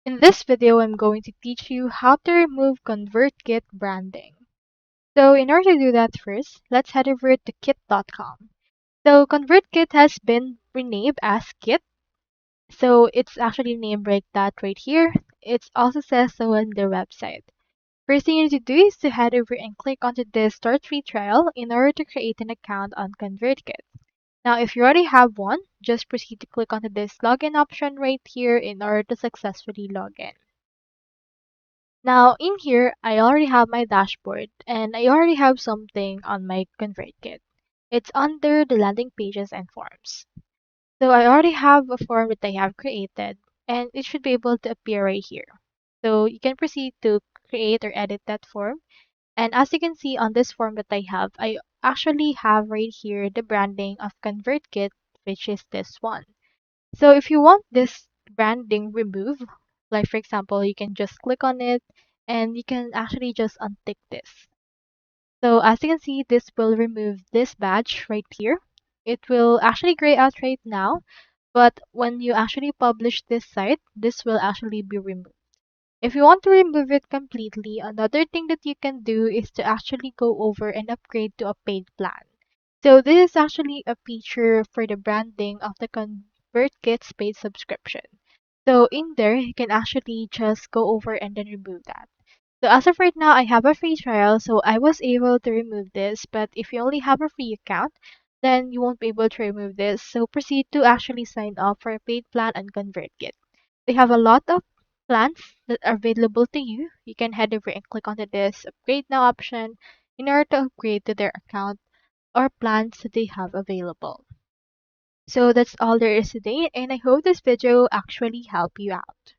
In this video, I'm going to teach you how to remove Convertkit branding. So in order to do that first, let's head over to kit.com. So Convertkit has been renamed as Kit. So it's actually named like that right here. It also says so on their website. First thing you need to do is to head over and click onto this start free trial in order to create an account on Convertkit. Now, if you already have one, just proceed to click onto this login option right here in order to successfully log in. Now in here, I already have my dashboard and I already have something on my ConvertKit. It's under the landing pages and forms. So I already have a form that I have created and it should be able to appear right here. So you can proceed to create or edit that form. And as you can see on this form that I actually have right here the branding of ConvertKit, which is this one. So if you want this branding removed, like for example, you can just click on it and you can actually just untick this. So as you can see, this will remove this badge right here. It will actually gray out right now, but when you actually publish this site, this will actually be removed. If you want to remove it completely, another thing that you can do is to actually go over and upgrade to a paid plan. So this is actually a feature for the branding of the ConvertKit's paid subscription. So in there, you can actually just go over and then remove that. So as of right now, I have a free trial, so I was able to remove this. But if you only have a free account, then you won't be able to remove this. So proceed to actually sign up for a paid plan on ConvertKit. They have a lot of plans that are available to you. You can head over and click onto this upgrade now option in order to upgrade to their account or plans that they have available. So that's all there is today, and I hope this video actually helped you out.